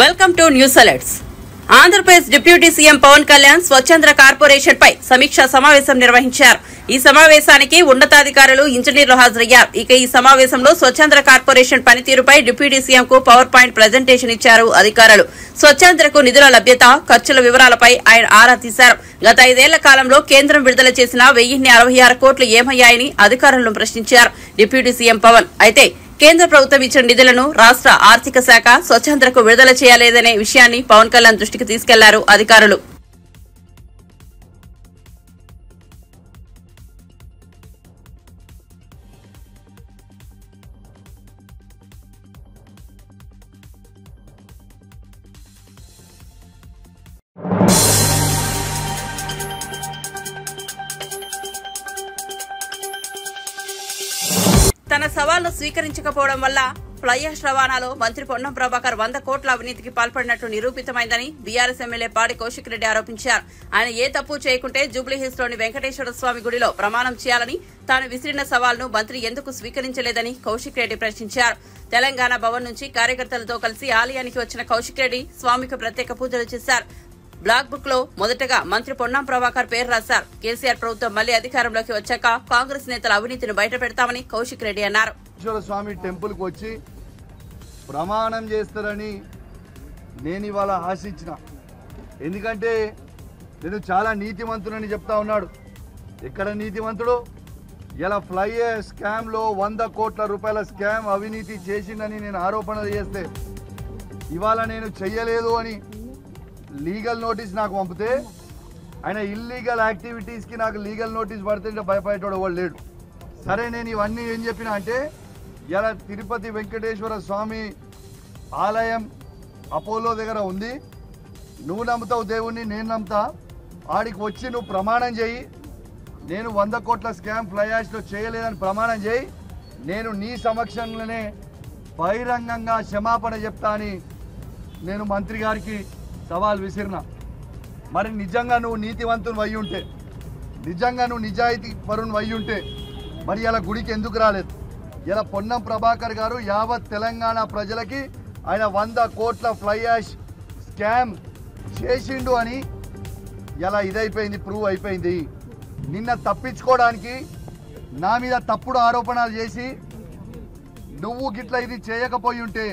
Welcome to news alerts. Andhra Pradesh deputy CM Pawan Kalyan స్వచ్ఛంద corporation పై సమీక్షా సమావేశం నిర్వహించారు. ఈ సమావేశానికి ఉన్నతాధికారులు, ఇంజనీర్లు హాజరయ్యారు. ఇక ఈ సమావేశంలో స్వచ్ఛంద కార్పొరేషన్ పనితీరుపై డిప్యూటీ సీఎం కు పవర్ పాయింట్ ప్రజెంటేషన్ ఇచ్చారు అధికారులు. స్వచ్ఛందకు నిధుల లభ్యత, ఖర్చుల వివరాలపై ఆయన ఆరా తీశారు. గత 5 ఏళ్ల కాలంలో కేంద్రం విడుదల చేసిన 1066 కోట్లు ఏమయ్యాయని అధికారులను ప్రశ్నించారు డిప్యూటీ సీఎం పవన్. అయితే కేంద్ర ప్రభుత్వం ఇచ్చిన నిధులను రాష్ట్ర ఆర్థిక శాఖ స్వచ్ఛందకు విడుదల చేయలేదనే విషయాన్ని పవన్ కళ్యాణ్ దృష్టికి తీసుకెళ్లారు అధికారులు. తన సవాల్ను స్వీకరించకపోవడం వల్ల ఫ్లై యాష్ రవాణాలో మంత్రి పొన్నం ప్రభాకర్ 100 కోట్ల అవినీతికి పాల్పడినట్టు నిరూపితమైందని బీఆర్ఎస్ ఎమ్మెల్యే పాడి కౌశిక్ రెడ్డి ఆరోపించారు. ఆయన ఏ తప్పు చేయకుంటే జూబ్లీహిల్స్ లోని వెంకటేశ్వర స్వామి గుడిలో ప్రమాణం చేయాలని తాను విసిరిన సవాల్ను మంత్రి ఎందుకు స్వీకరించలేదని కౌశిక్ రెడ్డి ప్రశ్నించారు. తెలంగాణ భవన్ నుంచి కార్యకర్తలతో కలిసి ఆలయానికి వచ్చిన కౌశిక్ రెడ్డి స్వామికి ప్రత్యేక పూజలు చేశారు. బ్లాక్ బుక్ లో మొదటగా మంత్రి పొన్నం ప్రభాకర్ పేరు రాశారు. కేసీఆర్ ప్రభుత్వం మళ్లీ అధికారంలోకి వచ్చాక కాంగ్రెస్ నేతల అవినీతిని బయట పెడతామని కౌశిక్ రెడ్డి అన్నారు. స్వామి టెంపుల్ కు వచ్చి ప్రమాణం చేస్తారని నేను ఇవాళ ఆశించిన. ఎందుకంటే నేను చాలా నీతిమంతుడని చెప్తా ఉన్నాడు. ఎక్కడ నీతిమంతుడు? ఇలా ఫ్లై స్కామ్ లో 100 కోట్ల రూపాయల స్కామ్ అవినీతి చేసిందని నేను ఆరోపణలు చేస్తే ఇవాళ నేను చెయ్యలేదు అని లీగల్ నోటీస్ నాకు పంపితే ఆయన ఇల్లీగల్ యాక్టివిటీస్కి నాకు లీగల్ నోటీస్ పడితే భయపడేటోడు ఎవరు లేడు. సరే, నేను ఇవన్నీ ఏం చెప్పినా అంటే ఇలా తిరుపతి వెంకటేశ్వర స్వామి ఆలయం అపోలో దగ్గర ఉంది. నువ్వు నమ్ముతావు దేవుణ్ణి, నేను నమ్ముతా. ఆడికి వచ్చి నువ్వు ప్రమాణం చేయి. నేను 100 కోట్ల స్కామ్ ఫ్లై యాష్లో చేయలేదని ప్రమాణం చేయి. నేను నీ సమక్షంలోనే బహిరంగంగా క్షమాపణ చెప్తా అని నేను మంత్రి గారికి సవాల్ విసిరినా. మరి నిజంగా నువ్వు నీతివంతుని అయి ఉంటే, నిజంగా నువ్వు నిజాయితీ పరుని అయి ఉంటే మరి ఇలా గుడికి ఎందుకు రాలేదు? ఇలా పొన్నం ప్రభాకర్ గారు యావత్ తెలంగాణ ప్రజలకి ఆయన 100 కోట్ల ఫ్లై యాష్ స్కామ్ చేసిండు అని ఇలా ఇదైపోయింది, ప్రూవ్ అయిపోయింది. నిన్న తప్పించుకోవడానికి నా మీద తప్పుడు ఆరోపణలు చేసి నువ్వు గిట్లా ఇది చేయకపోయి ఉంటే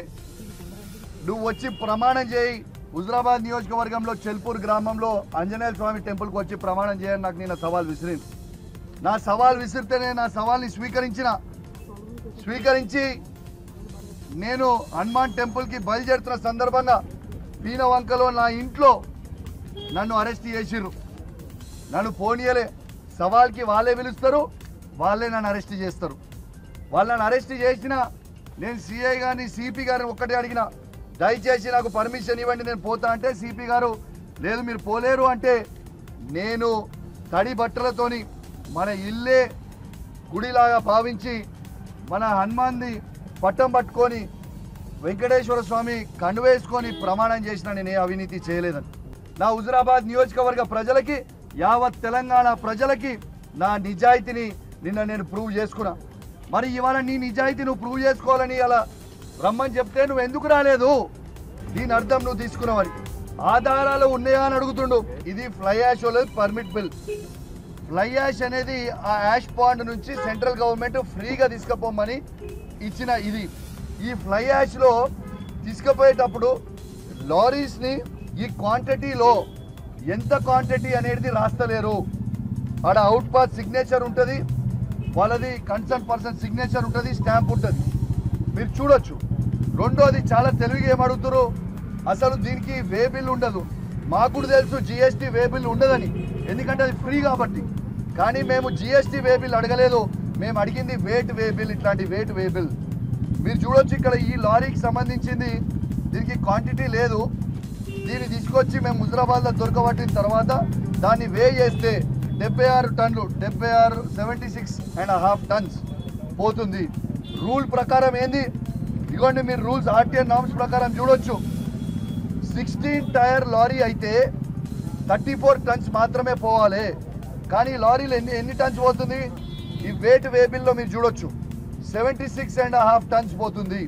నువ్వు వచ్చి ప్రమాణం చేయి. హుజరాబాద్ నియోజకవర్గంలో చెల్పూర్ గ్రామంలో ఆంజనేయ స్వామి టెంపుల్కి వచ్చి ప్రమాణం చేయని నాకు నిన్న సవాల్ విసిరింది. నా సవాల్ విసిరితేనే నా సవాల్ని స్వీకరించి నేను హనుమాన్ టెంపుల్కి బయలుదేరుతున్న సందర్భంగా పీనవంకలో నా ఇంట్లో నన్ను అరెస్ట్ చేసిర్రు. నన్ను పోనీయలే. సవాల్కి వాళ్ళే పిలుస్తారు, వాళ్ళే నన్ను అరెస్ట్ చేస్తారు. వాళ్ళని అరెస్ట్ చేసిన నేను సిఐ గారిని, సిపి గారిని ఒక్కటే అడిగిన, దయచేసి నాకు పర్మిషన్ ఇవ్వండి, నేను పోతా అంటే సిపి గారు లేదు మీరు పోలేరు అంటే నేను తడి బట్టలతోని మన ఇల్లే గుడిలాగా భావించి మన హనుమాన్ని పట్టం పట్టుకొని వెంకటేశ్వర స్వామి కండువేసుకొని ప్రమాణం చేసిన నేను ఏ అవినీతి చేయలేదని. నా హుజరాబాద్ నియోజకవర్గ ప్రజలకి, యావత్ తెలంగాణ ప్రజలకి నా నిజాయితీని నిన్న నేను ప్రూవ్ చేసుకున్నా. మరి ఇవాళ నీ నిజాయితీ నువ్వు ప్రూవ్ చేసుకోవాలని అలా రమ్మని చెప్తే నువ్వు ఎందుకు రాలేదు? దీని అర్థం నువ్వు తీసుకున్నావని. ఆధారాలు ఉన్నాయా అని అడుగుతుండు. ఇది fly ash permit bill. Fly ash అనేది ఆ యాష్ పాండ్ నుంచి సెంట్రల్ గవర్నమెంట్ ఫ్రీగా తీసుకుపోమని ఇచ్చిన ఇది. ఈ ఫ్లై యాష్లో తీసుకుపోయేటప్పుడు లారీస్ని ఈ క్వాంటిటీలో ఎంత క్వాంటిటీ అనేది రాస్తలేరు. ఆడ అవుట్ పాస్ సిగ్నేచర్ ఉంటుంది, వాళ్ళది కన్సర్న్ పర్సన్ సిగ్నేచర్ ఉంటుంది, స్టాంప్ ఉంటుంది, మీరు చూడొచ్చు. రెండోది చాలా తెలివిగా ఏమడుగుతారు, అసలు దీనికి వే బిల్ ఉండదు. మాకు కూడా తెలుసు జిఎస్టీ వే బిల్ ఉండదని, ఎందుకంటే అది ఫ్రీ కాబట్టి. కానీ మేము జిఎస్టీ వే బిల్ అడగలేదు, మేము అడిగింది వేట్ వే బిల్. ఇట్లాంటి వేట్ వే బిల్ మీరు చూడొచ్చు. ఇక్కడ ఈ లారీకి సంబంధించింది దీనికి క్వాంటిటీ లేదు. దీన్ని తీసుకొచ్చి మేము హుజరాబాద్లో దొరకబట్టిన తర్వాత దాన్ని వే చేస్తే 76 టన్నులు, 76.5 టన్స్ పోతుంది. రూల్ ప్రకారం ఏంది, ఇదిగోండి మీరు రూల్స్ ఆర్టీఆర్ నామ్స్ ప్రకారం చూడొచ్చు. 16 టైర్ లారీ అయితే 34 టన్స్ మాత్రమే పోవాలి. కానీ లారీలు ఎన్ని టన్స్ పోతుంది? ఈ వెయిట్ వేబిల్లో మీరు చూడొచ్చు 76.5 టన్స్ పోతుంది.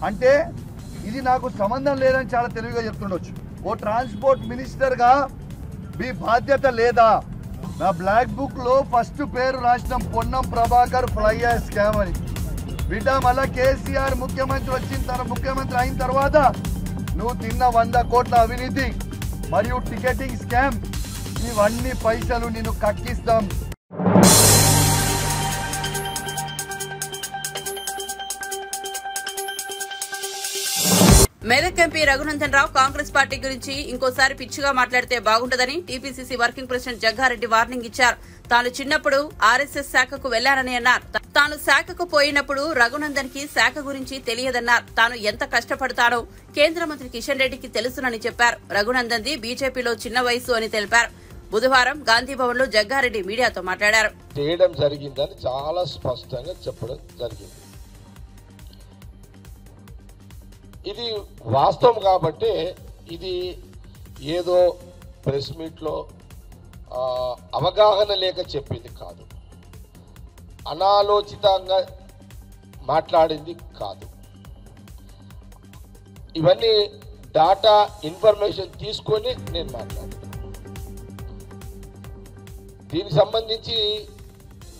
అంటే ఇది నాకు సంబంధం లేదని చాలా తెలివిగా చెప్తుండొచ్చు. ఓ ట్రాన్స్పోర్ట్ మినిస్టర్గా మీ బాధ్యత లేదా? నా బ్లాక్ బుక్లో ఫస్ట్ పేరు రాసినాం Ponnam Prabhakar fly ash scam అని. బిడ్డ మళ్ళా కేసీఆర్ ముఖ్యమంత్రి అయిన తర్వాత నువ్వు తిన్న 100 కోట్ల అవినీతి మరియు టికెటింగ్ స్కామ్, ఇవన్నీ పైసలు నిన్ను కక్కిస్తాం. మెదక్ ఎంపీ రఘునందన్ రావు కాంగ్రెస్ పార్టీ గురించి ఇంకోసారి పిచ్చిగా మాట్లాడితే బాగుంటదని TPCC working president Jagga Reddy warning ఇచ్చారు. తాను చిన్నప్పుడు ఆర్ఎస్ఎస్ శాఖకు వెళ్లానని అన్నారు. తాను శాఖకు పోయినప్పుడు రఘునందన్ కి శాఖ గురించి తెలియదన్నారు. తాను ఎంత కష్టపడతానో కేంద్ర మంత్రి కిషన్ రెడ్డికి తెలుసునని చెప్పారు. రఘునందన్ ది బీజేపీలో చిన్న వయసు అని తెలిపారు. బుధవారం గాంధీభవన్ లో జగ్గారెడ్డి మీడియాతో మాట్లాడారు. చేయడం జరిగిందని చాలా స్పష్టంగా చెప్పడం జరిగింది. ఇది వాస్తవం కాబట్టి ఇది ఏదో ప్రెస్ మీట్లో అవగాహన లేక చెప్పింది కాదు, అనాలోచితంగా మాట్లాడింది కాదు. ఇవన్నీ డాటా ఇన్ఫర్మేషన్ తీసుకొని నేను మాట్లాడాను. దీనికి సంబంధించి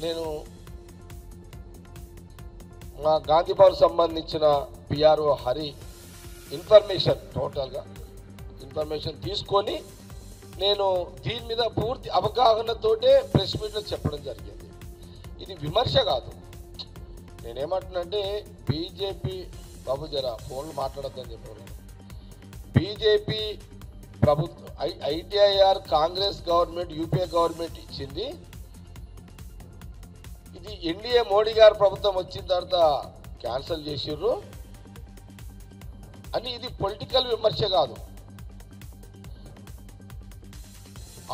నేను మా గాంధీభవన్ సంబంధించిన పిఆర్ఓ హరి ఇన్ఫర్మేషన్ టోటల్గా ఇన్ఫర్మేషన్ తీసుకొని నేను దీని మీద పూర్తి అవగాహనతోటే ప్రెస్ మీట్లో చెప్పడం జరిగింది. ఇది విమర్శ కాదు. నేనేమంటున్నానంటే బీజేపీ బాబు జరా ఫోన్లు మాట్లాడద్దని చెప్పాను. బీజేపీ ప్రభుత్వం ITIR Congress government UPA government ఇచ్చింది. ఇది ఎన్డీఏ మోడీ గారు ప్రభుత్వం వచ్చిన తర్వాత క్యాన్సిల్ చేసిర్రు అని ఇది పొలిటికల్ విమర్శ కాదు.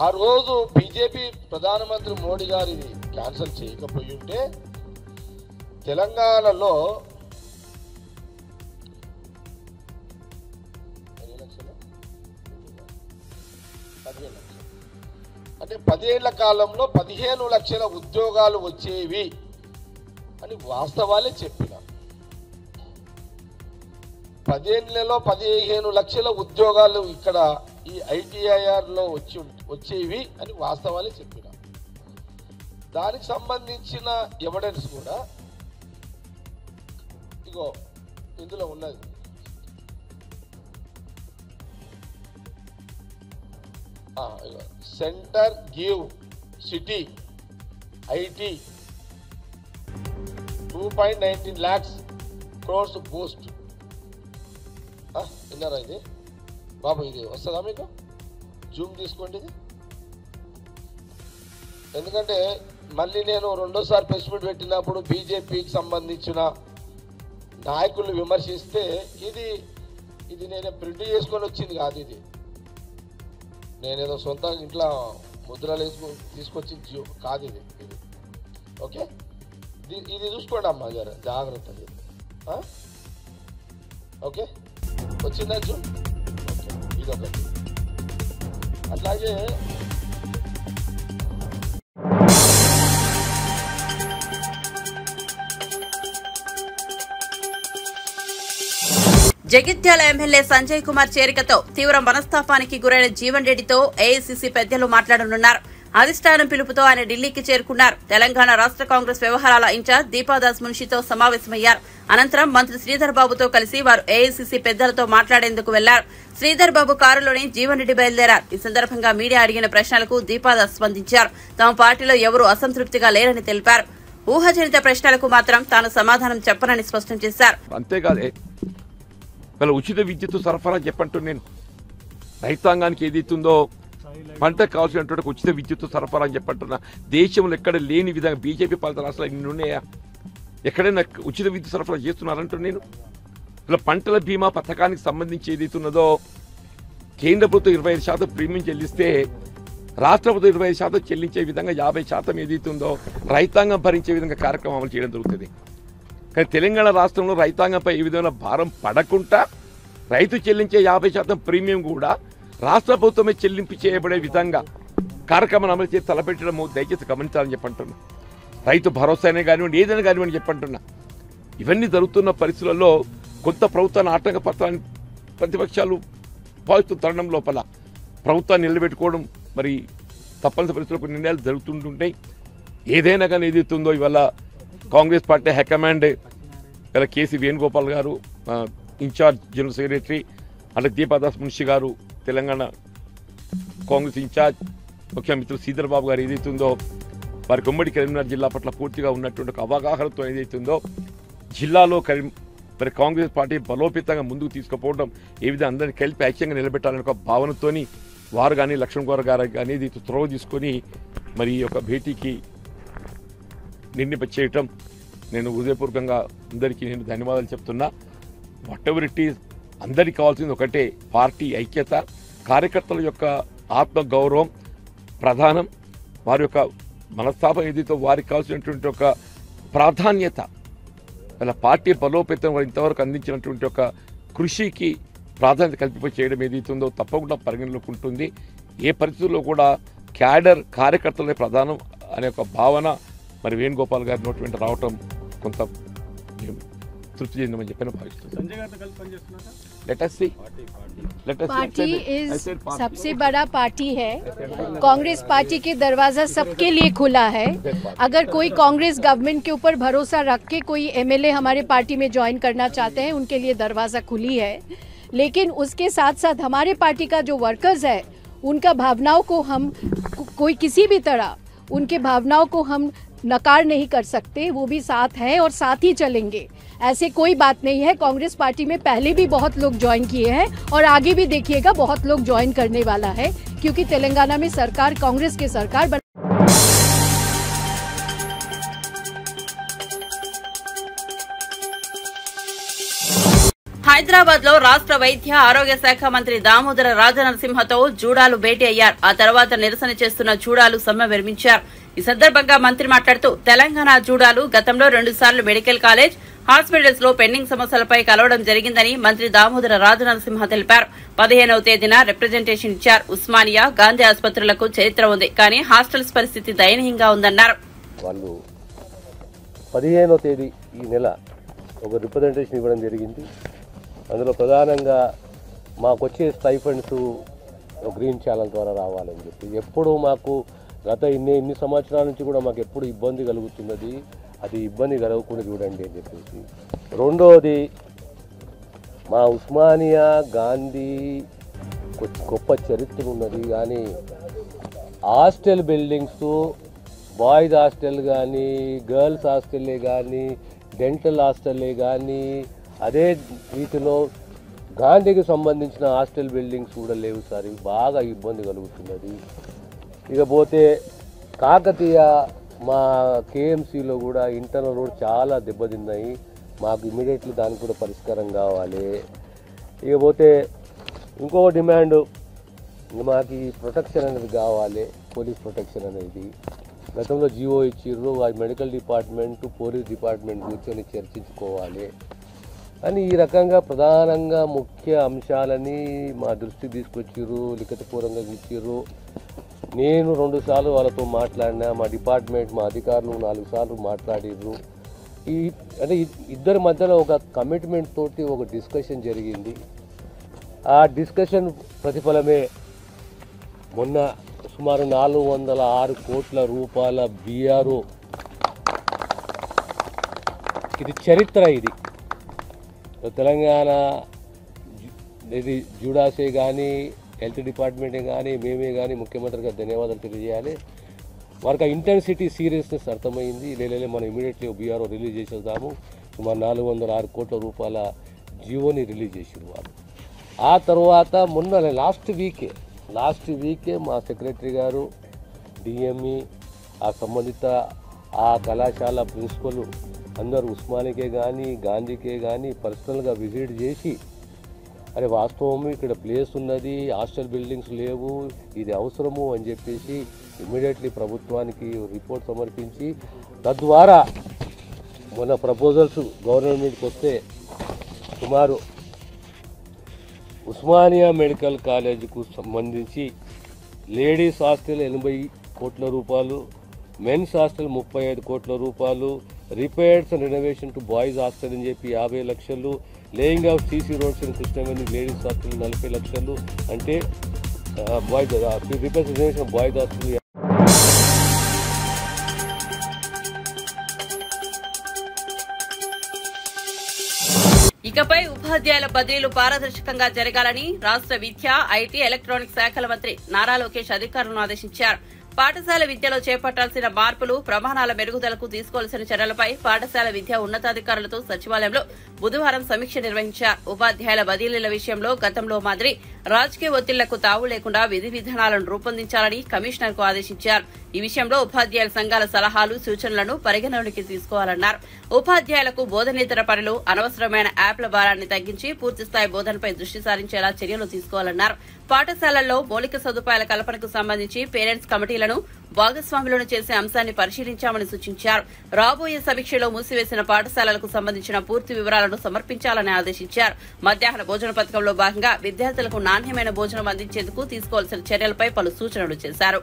ఆ రోజు బీజేపీ ప్రధానమంత్రి మోడీ గారు ఇది క్యాన్సిల్ చేయకపోయి ఉంటే తెలంగాణలో 15 లక్షలు అంటే 10 ఏళ్ల కాలంలో 15 లక్షల ఉద్యోగాలు వచ్చేవి అని వాస్తవాలే చెప్పిన. 10 ఏళ్లలో 15 లక్షల ఉద్యోగాలు ఇక్కడ ఈ ఐటీఐఆర్లో వచ్చేవి అని వాస్తవాలే చెప్పిన. దానికి సంబంధించిన ఎవిడెన్స్ కూడా ఇగో ఇందులో ఉన్నది. Centre give city IT 2.19 lakhs crores Boost. విన్నారా ఇది బాబు? ఇది వస్తుందా మీకు? జూమ్ తీసుకోండి ఇది. ఎందుకంటే మళ్ళీ నేను రెండోసారి ప్రెస్ మీట్ పెట్టినప్పుడు బీజేపీకి సంబంధించిన నాయకులు విమర్శిస్తే ఇది నేను ప్రింట్ చేసుకొని వచ్చింది కాదు. ఇది నేనేదో సొంతంగా ఇంట్లో ముద్రలు తీసుకొచ్చి కాదు ఇది. ఓకే, ఇది చూసుకోండి అమ్మా జర జాగ్రత్త. ఓకే, వచ్చిందా జూమ్? ఓకే, ఇదొకటి. అట్లాగే జగిత్యాల ఎమ్మెల్యే సంజయ్ కుమార్ చేరికతో తీవ్ర మనస్తాపానికి గురైన జీవన్ రెడ్డితో ఏఐసీసీ పెద్దలు మాట్లాడనున్నారు. అధిష్టానం పిలుపుతో ఆయన ఢిల్లీకి చేరుకున్నారు. తెలంగాణ రాష్ట్ర కాంగ్రెస్ వ్యవహారాల ఇన్ఛార్జ్ దీపాదాస్ మున్షితో సమావేశమయ్యారు. అనంతరం మంత్రి శ్రీధర్ బాబుతో కలిసి వారు ఏఐసీసీ పెద్దలతో మాట్లాడేందుకు వెళ్లారు. శ్రీధర్ బాబు కారులోనే జీవన్ రెడ్డి బయలుదేరారు. ఈ సందర్భంగా మీడియా అడిగిన ప్రశ్నలకు దీపాదాస్ స్పందించారు. తమ పార్టీలో ఎవరూ అసంతృప్తిగా లేరని తెలిపారు. ఊహాజనిత ప్రశ్నలకు మాత్రం తాను సమాధానం చెప్పనని స్పష్టం చేశారు. అంతేకాదే వాళ్ళ ఉచిత విద్యుత్ సరఫరా చెప్పంటూ నేను రైతాంగానికి ఏదైతుందో పంటకు కావాల్సినటువంటి ఉచిత విద్యుత్ సరఫరా అని చెప్పంటున్నా. దేశంలో ఎక్కడ లేని విధంగా బీజేపీ పాలిత రాష్ట్రాలు ఇన్ని ఉన్నాయా? ఎక్కడైనా ఉచిత విద్యుత్ సరఫరా చేస్తున్నారంటూ నేను ఇలా పంటల బీమా పథకానికి సంబంధించి ఏదైతున్నదో కేంద్ర ప్రభుత్వం 25% ప్రీమియం చెల్లిస్తే రాష్ట్ర ప్రభుత్వం 25% చెల్లించే విధంగా 50% ఏదైతుందో రైతాంగం భరించే విధంగా కార్యక్రమం అమలు చేయడం జరుగుతుంది. కానీ తెలంగాణ రాష్ట్రంలో రైతాంగంపై ఈ విధమైన భారం పడకుండా రైతు చెల్లించే 50% ప్రీమియం కూడా రాష్ట్ర ప్రభుత్వమే చెల్లింపు చేయబడే విధంగా కార్యక్రమం అమలు చేసి తలపెట్టడము దయచేసి గమనించాలని చెప్పంటున్నా. రైతు భరోసానే కానివ్వండి, ఏదైనా కానివ్వండి చెప్పంటున్నా. ఇవన్నీ జరుగుతున్న పరిస్థితులలో కొంత ప్రభుత్వాన్ని ఆటంకపరచాలని ప్రతిపక్షాలు భావిస్తున్న తరుణం లోపల ప్రభుత్వాన్ని నిలబెట్టుకోవడం మరి తప్పనిసరి పరిస్థితుల్లో కొన్ని నిర్ణయాలు జరుగుతుంటుంటాయి. ఏదైనా కానీ ఏదైతుందో ఇవాళ కాంగ్రెస్ పార్టీ హైకమాండ్ ఇలా కేసీ వేణుగోపాల్ గారు ఇన్ఛార్జ్ జనరల్ సెక్రటరీ, అలాగే దీపాదాస్ మున్షి గారు తెలంగాణ కాంగ్రెస్ ఇన్ఛార్జ్, ముఖ్యమంత్రి శ్రీధర్ బాబు గారు ఏదైతుందో వారికి ఉమ్మడి కరీంనగర్ జిల్లా పట్ల పూర్తిగా ఉన్నటువంటి ఒక అవగాహనతో ఏదైతుందో జిల్లాలో మరి కాంగ్రెస్ పార్టీ బలోపేతంగా ముందుకు తీసుకుపోవడం, ఏ విధంగా అందరినీ కలిపి ఐక్యంగా నిలబెట్టాలనే ఒక భావనతోని వారు కానీ లక్ష్మణ్ గౌర్ గారు కానీ ఇది త్రోవ తీసుకొని మరి ఒక భేటీకి నిర్ణయించడం నేను హృదయపూర్వకంగా అందరికీ నేను ధన్యవాదాలు చెప్తున్నా. వాట్ ఎవర్ ఇట్ ఈజ్, అందరికీ కావాల్సింది ఒకటే, పార్టీ ఐక్యత, కార్యకర్తల యొక్క ఆత్మగౌరవం ప్రధానం, వారి యొక్క మనస్తాపం ఏదైతే వారికి కావాల్సినటువంటి ఒక ప్రాధాన్యత, అలా పార్టీ బలోపేతం ఇంతవరకు అందించినటువంటి ఒక కృషికి ప్రాధాన్యత కల్పింప చేయడం ఏదైతుందో తప్పకుండా పరిగణలోకి ఉంటుంది. ఏ పరిస్థితుల్లో కూడా క్యాడర్ కార్యకర్తలే ప్రధానం అనే ఒక భావన మరి వేణుగోపాల్ గారి నోటి వెంట రావటం కొంత తృప్తి చెందమని చెప్పి భావిస్తున్నాను. पार्टी इज सबसे बड़ा पार्टी है। कांग्रेस पार्टी के दरवाजा सबके लिए खुला है। अगर कोई कांग्रेस गवर्नमेंट के ऊपर भरोसा रख के कोई एमएलए हमारे पार्टी में ज्वाइन करना चाहते हैं, उनके लिए दरवाजा खुली है। लेकिन उसके साथ साथ हमारे पार्टी का जो वर्कर्स है, उनका भावनाओं को हम कोई किसी भी तरह उनके भावनाओं को हम नकार नहीं कर सकते। वो भी साथ हैं और साथ ही चलेंगे, ऐसे कोई बात नहीं है। कांग्रेस पार्टी में पहले भी बहुत लोग ज्वाइन किए हैं और आगे भी देखिएगा बहुत लोग ज्वाइन करने वाला है, क्योंकि तेलंगाना में सरकार कांग्रेस की सरकार హైదరాబాద్ లో రాష్ట్ర వైద్య ఆరోగ్య శాఖ మంత్రి దామోదర రాజనరసింహతో జూడాలు భేటీ అయ్యారు. ఆ తర్వాత నిరసన చేస్తున్న జూడాలు సమ్మె విరమించారు. ఈ సందర్భంగా మంత్రి మాట్లాడుతూ తెలంగాణ జూడాలు గతంలో 2 సార్లు మెడికల్ కాలేజ్, హాస్పిటల్స్ లో పెండింగ్ సమస్యలపై కలవడం జరిగిందని మంత్రి దామోదర రాజనరసింహ తెలిపారు. 15వ తేదీన రిప్రజెంటేషన్ ఇచ్చారు. ఉస్మానియా, గాంధీ ఆసుపత్రులకు చరిత్ర ఉంది, కానీ హాస్టల్స్ పరిస్థితి దయనీయంగా ఉందన్నారు. వాళ్ళు 15వ తేదీ ఈ నెల ఒక రిప్రజెంటేషన్ ఇవ్వడం జరిగింది. అందులో ప్రధానంగా మాకు వచ్చే స్టైఫండ్స్ గ్రీన్ ఛానల్ ద్వారా రావాలని చెప్పి, ఎప్పుడు మాకు గత ఇన్ని సంవత్సరాల నుంచి కూడా మాకు ఎప్పుడు ఇబ్బంది కలుగుతున్నది, అది ఇబ్బంది కలగకుండా చూడండి అని చెప్పేసి. రెండవది, మా ఉస్మానియా గాంధీ గొప్ప చరిత్ర ఉన్నది, కానీ హాస్టల్ బిల్డింగ్స్, బాయ్స్ హాస్టల్ కానీ, గర్ల్స్ హాస్టల్లే కానీ, డెంటల్ హాస్టల్లే కానీ, అదే రీతిలో గాంధీకి సంబంధించిన హాస్టల్ బిల్డింగ్స్ కూడా లేవు సార్. బాగా ఇబ్బంది కలుగుతున్నది. ఇకపోతే కాకతీయ మా కేఎంసీలో కూడా ఇంటర్నల్ రోడ్ చాలా దెబ్బతిన్నాయి. మాకు ఇమీడియట్లీ దానికి కూడా పరిష్కారం కావాలి. ఇకపోతే ఇంకో డిమాండ్, మాకు ఈ ప్రొటెక్షన్ అనేది కావాలి, పోలీస్ ప్రొటెక్షన్ అనేది. గతంలో జీవో ఇచ్చిర్రు, ఆ మెడికల్ డిపార్ట్మెంట్ పోలీస్ డిపార్ట్మెంట్ కూర్చొని చర్చించుకోవాలి అని ఈ రకంగా ప్రధానంగా ముఖ్య అంశాలని మా దృష్టికి తీసుకొచ్చిర్రు, లిఖితపూర్వకంగా ఇచ్చిర్రు. నేను 2 సార్లు వాళ్ళతో మాట్లాడినా, మా డిపార్ట్మెంట్ మా అధికారులు 4 సార్లు మాట్లాడిర్రు. అంటే ఇద్దరి మధ్యలో ఒక కమిట్మెంట్ తోటి ఒక డిస్కషన్ జరిగింది. ఆ డిస్కషన్ ప్రతిఫలమే మొన్న సుమారు 406 కోట్ల రూపాయల బీఆర్ఓ, ఇది చరిత్ర. ఇది తెలంగాణ ఇది జూడాసే కానీ, హెల్త్ డిపార్ట్మెంటే కానీ, మేమే కానీ ముఖ్యమంత్రికి ధన్యవాదాలు తెలియజేయాలి. వారికి ఆ ఇంటెన్సిటీ సీరియస్నెస్ అర్థమైంది. లేలే మనం ఇమీడియట్లీ బీఆర్ఓ రిలీజ్ చేసేద్దాము. సుమారు 406 కోట్ల రూపాయల జీవోని రిలీజ్ చేసారు వాళ్ళు. ఆ తర్వాత మొన్న లాస్ట్ వీకే మా సెక్రటరీ గారు, డిఎంఈ, ఆ సంబంధిత ఆ కళాశాల ప్రిన్సిపల్ అందరూ ఉస్మానికే కానీ గాంధీకే కానీ పర్సనల్గా విజిట్ చేసి, అరే వాస్తవం ఇక్కడ ప్లేస్ ఉన్నది, హాస్టల్ బిల్డింగ్స్ లేవు, ఇది అవసరము అని చెప్పేసి ఇమ్మీడియట్లీ ప్రభుత్వానికి రిపోర్ట్ సమర్పించి, తద్వారా మొన్న ప్రపోజల్స్ గవర్నమెంట్కి వస్తే సుమారు ఉస్మానియా మెడికల్ కాలేజీకు సంబంధించి లేడీస్ హాస్టల్ 80 కోట్ల రూపాయలు, మెన్స్ హాస్టల్ 35 కోట్ల రూపాయలు, repairs and renovation to boys hostel అని చెప్పి 50 లక్షలు, laying of CC roads in Krishnaveni ladies hostel 40 లక్షలు, అంటే boys repairs renovation boys hostel. ఇకపై ఉపాధ్యాయుల బదిలీలు పారదర్శకంగా జరగాలని రాష్ట్ర విద్య, ఐటీ, ఎలక్ట్రానిక్స్ శాఖల మంత్రి నారా లోకేష్ అధికారులను ఆదేశించారు. పాఠశాల విద్యలో చేపట్టాల్సిన మార్పులు, ప్రమాణాల మెరుగుదలకు తీసుకోవాల్సిన చర్యలపై పాఠశాల విద్యా ఉన్నతాధికారులతో సచివాలయంలో బుధవారం సమీక్ష నిర్వహించారు. ఉపాధ్యాయుల బదిలీల విషయంలో గతంలో మాదిరి రాజకీయ ఒత్తిళ్లకు తావు లేకుండా విధి విధానాలను రూపొందించాలని కమిషనర్ కు ఆదేశించారు. ఈ విషయంలో ఉపాధ్యాయుల సంఘాల సలహాలు, సూచనలను పరిగణలోకి తీసుకోవాలన్నారు. ఉపాధ్యాయులకు బోధనేతర పనులు, అనవసరమైన యాప్ల భారాన్ని తగ్గించి పూర్తిస్థాయి బోధనపై దృష్టి సారించేలా చర్యలు తీసుకోవాలన్నారు. పాఠశాలల్లో మౌలిక సదుపాయాల కల్పనకు సంబంధించి పేరెంట్స్ కమిటీలను భాగస్వాములను చేసే అంశాన్ని పరిశీలించామని సూచించారు. రాబోయే సమీక్షలో మూసివేసిన పాఠశాలలకు సంబంధించిన పూర్తి వివరాలను సమర్పించాలని ఆదేశించారు. మధ్యాహ్న భోజన పథకంలో భాగంగా విద్యార్థులకు నాణ్యమైన భోజనం అందించేందుకు తీసుకోవాల్సిన చర్యలపై పలు సూచనలు చేశారు.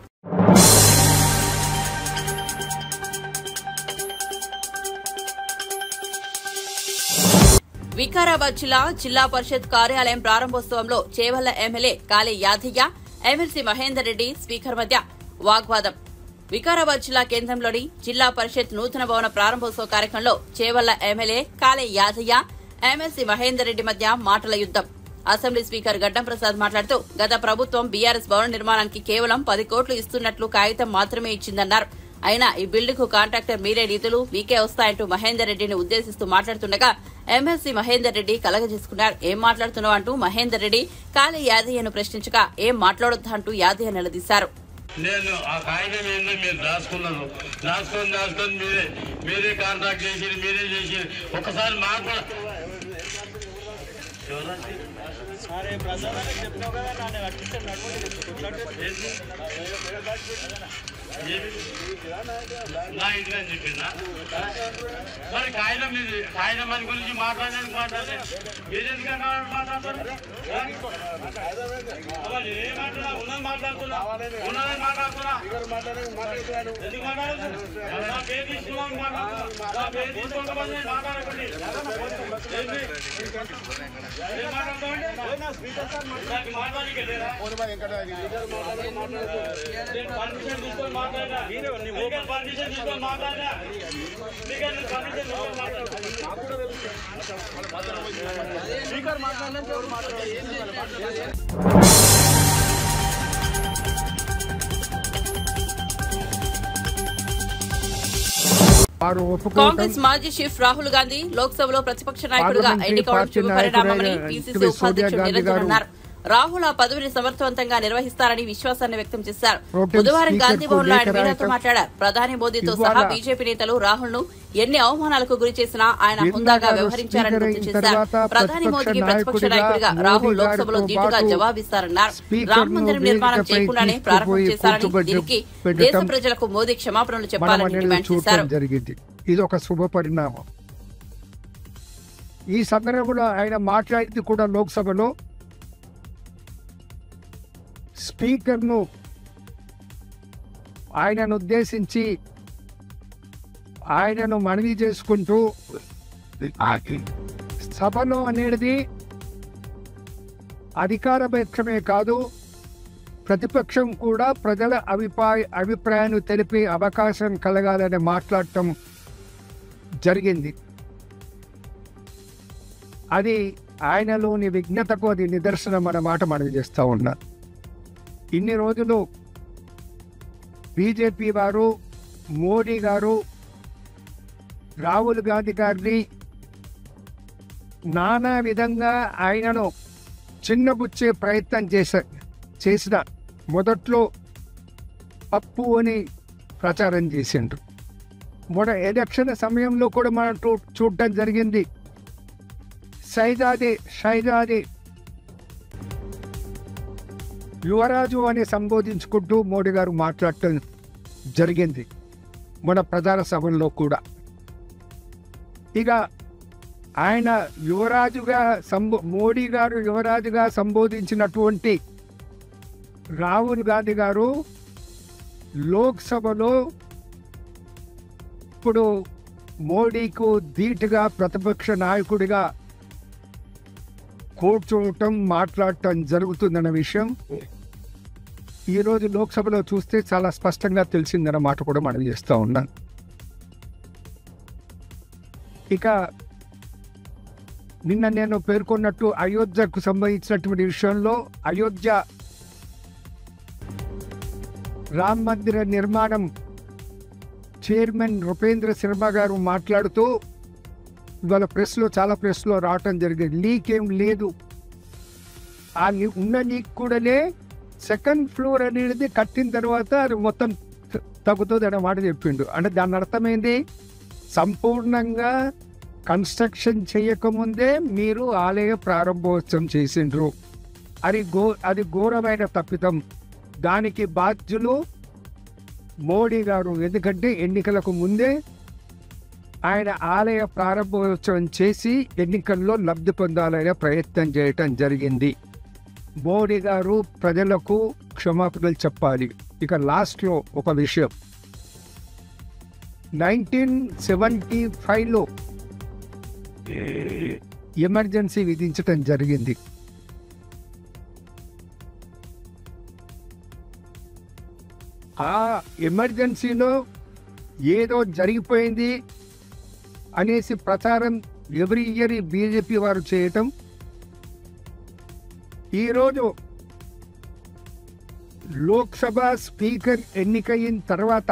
వికారాబాద్ జిల్లా పరిషత్ కార్యాలయం ప్రారంభోత్సవంలో చేవెళ్ల ఎమ్మెల్యే కాళీ యాదయ్య, ఎమ్మెల్సీ మహేందర్ రెడ్డి స్పీకర్ మధ్య వాగ్వాదం. వికారాబాద్ జిల్లా కేంద్రంలోని జిల్లా పరిషత్ నూతన భవన ప్రారంభోత్సవ కార్యక్రమంలో చేవెళ్ల ఎమ్మెల్యే కాళీ యాదయ్య, ఎమ్మెల్సీ మహేందర్ రెడ్డి మధ్య మాటల యుద్దం. అసెంబ్లీ స్పీకర్ గడ్డం ప్రసాద్ మాట్లాడుతూ గత ప్రభుత్వం బీఆర్ఎస్ భవన నిర్మాణానికి కేవలం 10 కోట్లు ఇస్తున్నట్లు కాగితం మాత్రమే ఇచ్చిందన్నారు. అయినా ఈ బిల్డింగ్ కు కాంట్రాక్టర్ మీరే నిధులు మీకే వస్తాయంటూ మహేందర్ రెడ్డిని ఉద్దేశిస్తూ మాట్లాడుతుండగా ఎమ్మెల్సీ మహేందర్ రెడ్డి కలగజేసుకున్నారు. ఏం మాట్లాడుతున్నావు అంటూ మహేందర్ రెడ్డి కాళీ యాదయ్యను ప్రశ్నించగా ఏం మాట్లాడొద్దా అంటూ యాదయ్య నిలదీశారు. నేను ఆ కాగితం ఏందో మీరు రాసుకున్నారు, రాసుకొని మీరే కాంట్రాక్ట్ చేసి మీరే చేసి ఒకసారి మాకు కూడా నా ఇంటికి అని చెప్పిందా? మరి కాగితం అని గురించి మాట్లాడడానికి మీరు ఎందుకన్నా మాట్లాడతారు? ఏం మాట్లాడుతున్నా? ఉన్నది మాట్లాడుతున్నా, ఉన్నదని మాట్లాడుతున్నా. ఎందుకు మాట్లాడుతున్నా? నా పేరు తీసుకున్నాను మాట్లాడుతున్నా. నా పేరు తీసుకోకపోతే మాట్లాడకండి. ఏం మాట్లాడతామండి? మాట్లాడికే లేదా? పర్మిషన్ తీసుకొని మాట్లాడినా, పర్మిషన్ తీసుకొని మాట్లాడినా, కాంగ్రెస్ మాజీ చీఫ్ రాహుల్ గాంధీ లోక్సభలో ప్రతిపక్ష నాయకుడిగా ఎన్నికవడం శుభ పరిణామమని పీసీసీ ఉపాధ్యక్షుడు నిరంజన్ అన్నారు. రాహుల్ ఆ పదవిని సమర్థవంతంగా నిర్వహిస్తారని విశ్వాసాన్ని వ్యక్తం చేశారు. బుధవారం గాంధీ భవన్ లో ఆయన మీడియాతో మాట్లాడారు. ప్రధాని మోదీతో సహా బీజేపీ నేతలు రాహుల్ ను ఎన్ని అవమానాలకు గురి చేసినా ఆయన హుందాగా వ్యవహరించారని గుర్తు చేశారు. ప్రధాని మోదీకి ప్రతిపక్ష నాయకుడిగా రాహుల్ లోక్సభలో ధీటుగా జవాబిస్తారన్నారు. రామ మందిరం నిర్మాణం చేయకుండానే ప్రారంభం చేశారని, దీనికి దేశ ప్రజలకు మోదీ క్షమాపణలు చెప్పాలని డిమాండ్ చేశారు. ఇది ఒక శుభ పరిణామం. ఈ సందర్భంలో ఆయన మాట్లాడింది కూడా లోక్సభలో స్పీకర్ను ఆయనను ఉద్దేశించి ఆయనను మనవి చేసుకుంటూ సభలో అనేది అధికార పక్షమే కాదు, ప్రతిపక్షం కూడా ప్రజల అభిప్రాయాన్ని తెలిపే అవకాశం కలగాలని మాట్లాడటం జరిగింది. అది ఆయనలోని విజ్ఞతకు అది నిదర్శనం అన్నమాట మనవి చేస్తూ ఉన్నారు. ఇన్ని రోజులు బీజేపీ వారు, మోడీ గారు రాహుల్ గాంధీ గారిని నానా విధంగా ఆయనను చిన్నబుచ్చే ప్రయత్నం చేసిన మొదట్లో పప్పు అని ప్రచారం చేసిండ్రు. ఎలక్షన్ సమయంలో కూడా మనం చూడటం జరిగింది. షైజాది యువరాజు అని సంబోధించుకుంటూ మోడీ గారు మాట్లాడటం జరిగింది మన ప్రధాన సభల్లో కూడా. ఇక ఆయన మోడీ గారు యువరాజుగా సంబోధించినటువంటి రాహుల్ గాంధీ గారు లోక్సభలో ఇప్పుడు మోడీకు ధీటుగా ప్రతిపక్ష నాయకుడిగా కూర్చోవటం, మాట్లాడటం జరుగుతుందన్న విషయం ఈరోజు లోక్సభలో చూస్తే చాలా స్పష్టంగా తెలిసిందన్న మాట కూడా మనం చేస్తూ ఉన్నాం. ఇక నిన్న నేను పేర్కొన్నట్టు అయోధ్యకు సంబంధించినటువంటి విషయంలో అయోధ్య రామ్ మందిర నిర్మాణం చైర్మన్ రూపేంద్ర శర్మ గారు మాట్లాడుతూ ఇవాళ చాలా ప్రెస్లో రావటం జరిగింది. లీక్ ఏం లేదు, ఆ ఉన్న లీక్ కూడానే సెకండ్ ఫ్లోర్ అనేది కట్టిన తర్వాత అది మొత్తం తగ్గుతుంది అనే మాట చెప్పిండు. అంటే దాని అర్థమైంది, సంపూర్ణంగా కన్స్ట్రక్షన్ చేయకముందే మీరు ఆలయ ప్రారంభోత్సవం చేసిండ్రు. అది ఘోరమైన తప్పిదం. దానికి బాధ్యులు మోడీ గారు. ఎందుకంటే ఎన్నికలకు ముందే ఆయన ఆలయ ప్రారంభోత్సవం చేసి ఎన్నికల్లో లబ్ధి పొందాలనే ప్రయత్నం చేయటం జరిగింది. మోడీ గారు ప్రజలకు క్షమాపణలు చెప్పాలి. ఇక లాస్ట్లో ఒక విషయం, 1975లో ఎమర్జెన్సీ విధించటం జరిగింది. ఆ ఎమర్జెన్సీలో ఏదో జరిగిపోయింది అనేసి ప్రచారం ఎవ్రీ ఇయర్ బీజేపీ వారు చేయటం, ఈరోజు లోక్సభ స్పీకర్ ఎన్నికయిన తర్వాత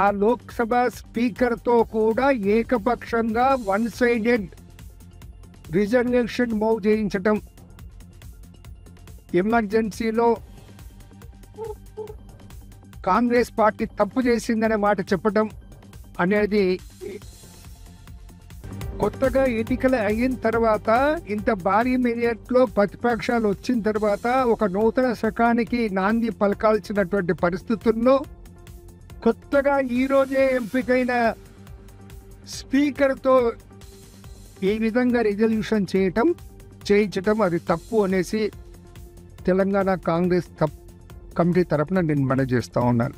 ఆ లోక్సభ స్పీకర్తో కూడా ఏకపక్షంగా వన్ సైడెడ్ రిజర్వేషన్ మూవ్ చేయించటం, ఎమర్జెన్సీలో కాంగ్రెస్ పార్టీ తప్పు చేసిందనే మాట చెప్పడం అనేది కొత్తగా ఎన్నికలు అయిన తర్వాత, ఇంత భారీ మెజార్టీలో ప్రతిపక్షాలు వచ్చిన తర్వాత ఒక నూతన శకానికి నాంది పలకాల్సినటువంటి పరిస్థితుల్లో కొత్తగా ఈరోజే ఎంపికైన స్పీకర్తో ఈ విధంగా రిజల్యూషన్ చేయించటం అది తప్పు అనేసి తెలంగాణ కాంగ్రెస్ కమిటీ తరఫున నేను మనవి చేస్తూ ఉన్నాను.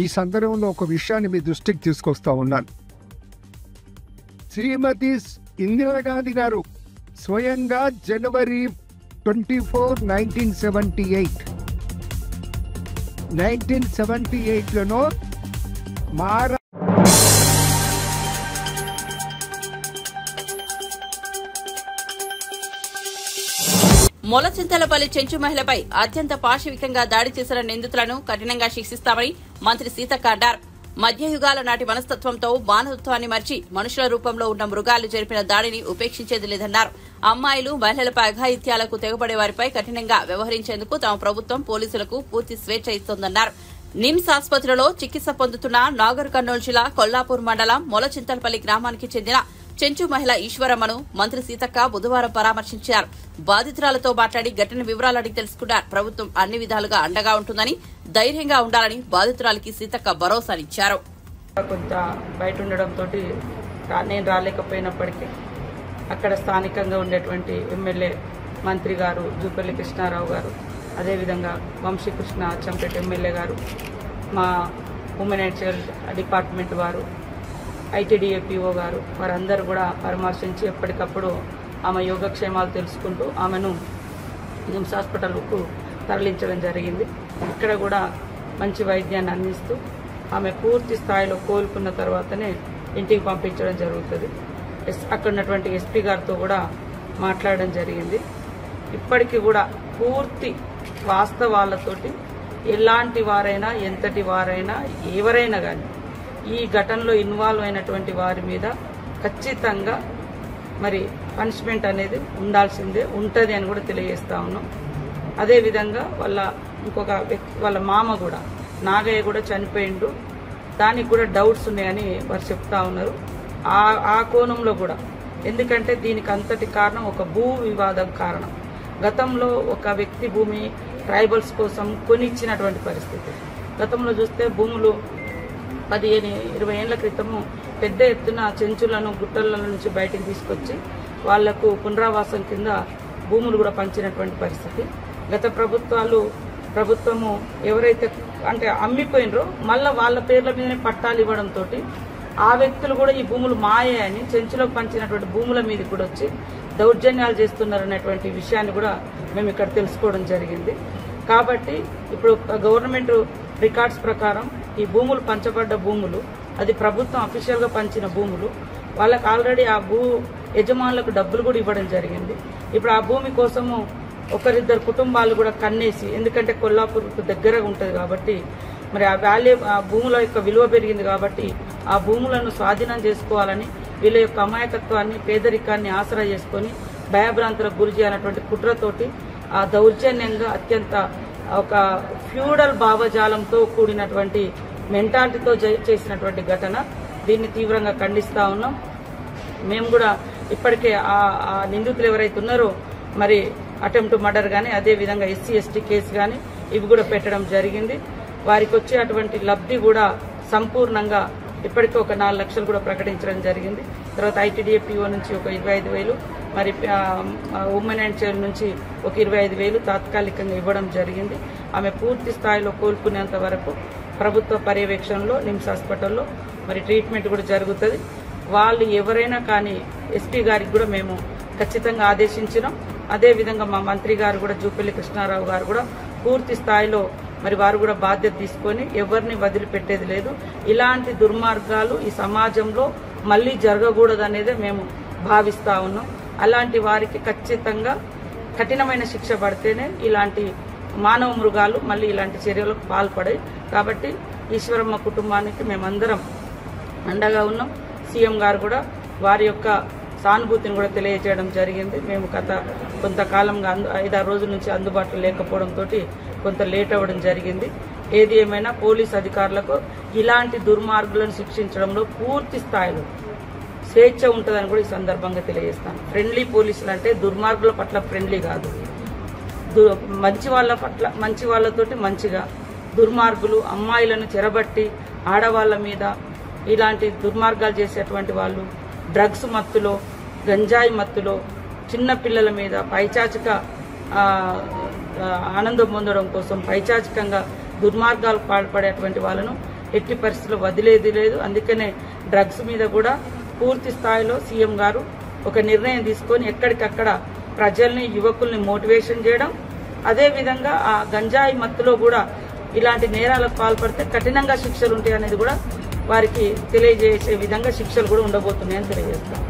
ఈ సందర్భంలో ఒక విషయాన్ని మీ దృష్టికి తీసుకొస్తా ఉన్నాను. శ్రీమతి ఇందిరాగాంధీ గారు స్వయంగా జనవరి 24, 1978లో మొలచింతలపల్లి చెంచు మహిళపై అత్యంత పాశవికంగా దాడి చేసిన నిందితులను కఠినంగా శిక్షిస్తామని మంత్రి సీతక్క అన్నారు. మధ్యయుగాల నాటి మనస్తత్వంతో మానవత్వాన్ని మర్చి మనుషుల రూపంలో ఉన్న మృగాలు జరిపిన దాడిని ఉపేక్షించేది లేదన్నారు. అమ్మాయిలు, మహిళలపై అఘాయిత్యాలకు తెగబడే వారిపై కఠినంగా వ్యవహరించేందుకు తమ ప్రభుత్వం పోలీసులకు పూర్తి స్వేచ్ఛ ఇస్తోందన్నారు. నిమ్స్ ఆసుపత్రిలో చికిత్స పొందుతున్న నాగర్ కర్నూలు జిల్లా కొల్లాపూర్ మండలం మొలచింతలపల్లి గ్రామానికి చెందిన చెంచు మహిళ ఈశ్వరమ్మను మంత్రి సీతక్క బుధవారం పరామర్శించారు. బాధితురాలతో మాట్లాడి ఘటన వివరాలు అడిగి తెలుసుకున్నారు. ప్రభుత్వం అన్ని విధాలుగా అండగా ఉంటుందని, ధైర్యంగా ఉండాలని బాధితురాలికి సీతక్క భరోసానిచ్చారు. కొంత బయట ఉండడంతో నేను రాలేకపోయినప్పటికీ అక్కడ స్థానికంగా ఉండేటువంటి ఎమ్మెల్యే మంత్రి గారు జూపల్లి కృష్ణారావు గారు, అదేవిధంగా వంశీకృష్ణ చంపేట ఎమ్మెల్యే గారు, మా ఉమెన్ అండ్ చైల్డ్ డిపార్ట్మెంట్ వారు, ఐటీడీఏపీఓ గారు, వారందరూ కూడా పరామర్శించి ఎప్పటికప్పుడు ఆమె యోగక్షేమాలు తెలుసుకుంటూ ఆమెను నిమ్స్ హాస్పిటల్కు తరలించడం జరిగింది. ఇక్కడ కూడా మంచి వైద్యాన్ని అందిస్తూ ఆమె పూర్తి స్థాయిలో కోలుకున్న తర్వాతనే ఇంటికి పంపించడం జరుగుతుంది. అక్కడ ఉన్నటువంటి ఎస్పీ గారితో కూడా మాట్లాడడం జరిగింది. ఇప్పటికీ కూడా పూర్తి వాస్తవాలతోటి ఎలాంటి వారైనా, ఎంతటి వారైనా, ఎవరైనా కానీ ఈ ఘటనలో ఇన్వాల్వ్ అయినటువంటి వారి మీద ఖచ్చితంగా మరి పనిష్మెంట్ అనేది ఉండాల్సిందే, ఉంటుంది అని కూడా తెలియజేస్తా ఉన్నాం. అదేవిధంగా ఇంకొక వ్యక్తి వాళ్ళ మామ కూడా నాగయ్య కూడా చనిపోయిండు, దానికి కూడా డౌట్స్ ఉన్నాయని వారు చెప్తా ఉన్నారు. ఆ కోణంలో కూడా, ఎందుకంటే దీనికి అంతటి కారణం ఒక భూ వివాదం కారణం. గతంలో ఒక వ్యక్తి భూమి ట్రైబల్స్ కోసం కొనిచ్చినటువంటి పరిస్థితి. గతంలో చూస్తే భూములు 15-20 ఏళ్ల క్రితము పెద్ద ఎత్తున చెంచులను గుట్టల నుంచి బయటికి తీసుకొచ్చి వాళ్లకు పునరావాసం కింద భూములు కూడా పంచినటువంటి పరిస్థితి. గత ప్రభుత్వము ఎవరైతే అంటే అమ్మిపోయినరో మళ్ళీ వాళ్ళ పేర్ల మీదనే పట్టాలు ఇవ్వడంతో ఆ వ్యక్తులు కూడా ఈ భూములు మాయే అని చెంచులకు పంచినటువంటి భూముల మీద కూడా వచ్చి దౌర్జన్యాలు చేస్తున్నారనేటువంటి విషయాన్ని కూడా మేము ఇక్కడ తెలుసుకోవడం జరిగింది. కాబట్టి ఇప్పుడు గవర్నమెంట్ రికార్డ్స్ ప్రకారం ఈ భూములు పంచబడ్డ భూములు అది ప్రభుత్వం అఫీషియల్గా పంచిన భూములు, వాళ్ళకి ఆల్రెడీ ఆ భూ యజమానులకు డబ్బులు కూడా ఇవ్వడం జరిగింది. ఇప్పుడు ఆ భూమి కోసము ఒకరిద్దరు కుటుంబాలు కూడా కన్నేసి, ఎందుకంటే కొల్లాపూర్కు దగ్గరగా ఉంటుంది కాబట్టి మరి ఆ ఆ భూముల యొక్క విలువ పెరిగింది కాబట్టి ఆ భూములను స్వాధీనం చేసుకోవాలని వీళ్ళ యొక్క అమాయకత్వాన్ని పేదరికాన్ని ఆసరా చేసుకొని భయభ్రాంతులకు గురి చేయాలన్నటువంటి కుట్రతోటి ఆ దౌర్జన్యంగా అత్యంత ఒక ఫ్యూడల్ భావజాలంతో కూడినటువంటి మెంటాలిటీతో చేసినటువంటి ఘటన. దీన్ని తీవ్రంగా ఖండిస్తా ఉన్నాం. మేము కూడా ఇప్పటికే ఆ నిందితులు ఎవరైతే ఉన్నారో మరి అటెంప్ట్ మర్డర్ కానీ అదేవిధంగా ఎస్సీ ఎస్టీ కేసు కానీ ఇవి కూడా పెట్టడం జరిగింది. వారికి వచ్చేటువంటి లబ్ధి కూడా సంపూర్ణంగా ఇప్పటికే ఒక 4 లక్షలు కూడా ప్రకటించడం జరిగింది. తర్వాత ఐటీడీఏపీఓ నుంచి ఒక 25,000, మరి ఉమెన్ అండ్ చైల్డ్ నుంచి ఒక 25,000 తాత్కాలికంగా ఇవ్వడం జరిగింది. ఆమె పూర్తి స్థాయిలో కోలుకునేంత వరకు ప్రభుత్వ పర్యవేక్షణలో నిమ్స్ హాస్పిటల్లో మరి ట్రీట్మెంట్ కూడా జరుగుతుంది. వాళ్ళు ఎవరైనా కానీ ఎస్పీ గారికి కూడా మేము ఖచ్చితంగా ఆదేశించినాం. అదేవిధంగా మా మంత్రి గారు కూడా జూపల్లి కృష్ణారావు గారు కూడా పూర్తి స్థాయిలో మరి వారు కూడా బాధ్యత తీసుకొని ఎవరిని వదిలిపెట్టేది లేదు. ఇలాంటి దుర్మార్గాలు ఈ సమాజంలో మళ్ళీ జరగకూడదనేదే మేము భావిస్తా ఉన్నాం. అలాంటి వారికి ఖచ్చితంగా కఠినమైన శిక్ష పడితేనే ఇలాంటి మానవ మృగాలు మళ్ళీ ఇలాంటి చర్యలకు పాల్పడాయి. కాబట్టి ఈశ్వరమ్మ కుటుంబానికి మేమందరం అండగా ఉన్నాం. సీఎం గారు కూడా వారి యొక్క సానుభూతిని కూడా తెలియజేయడం జరిగింది. మేము కొంతకాలంగా 5-6 రోజుల నుంచి అందుబాటులో లేకపోవడంతో కొంత లేట్ అవ్వడం జరిగింది. ఏది ఏమైనా పోలీస్ అధికారులకు ఇలాంటి దుర్మార్గులను శిక్షించడంలో పూర్తి స్థాయిలో స్వేచ్ఛ ఉంటుందని కూడా ఈ సందర్భంగా తెలియజేస్తాను. ఫ్రెండ్లీ పోలీసులు అంటే దుర్మార్గుల పట్ల ఫ్రెండ్లీ కాదు, మంచి వాళ్ళ పట్ల మంచి వాళ్ళతోటి మంచిగా, దుర్మార్గులు అమ్మాయిలను చెరబట్టి ఆడవాళ్ల మీద ఇలాంటి దుర్మార్గాలు చేసేటువంటి వాళ్ళు డ్రగ్స్ మత్తులో, గంజాయి మత్తులో చిన్న పిల్లల మీద పైచాచిక ఆనందం పొందడం కోసం పైచాచికంగా దుర్మార్గాలు పాల్పడేటువంటి వాళ్ళను ఎట్టి పరిస్థితుల్లో వదిలేది లేదు. అందుకనే డ్రగ్స్ మీద కూడా పూర్తి స్థాయిలో సీఎం గారు ఒక నిర్ణయం తీసుకొని ఎక్కడికక్కడ ప్రజల్ని యువకుల్ని మోటివేషన్ చేయడం, అదేవిధంగా ఆ గంజాయి మత్తులో కూడా ఇలాంటి నేరాలకు పాల్పడితే కఠినంగా శిక్షలు ఉంటాయి అనేది కూడా వారికి తెలియజేసే విధంగా శిక్షలు కూడా ఉండబోతున్నాయని తెలియజేస్తాం.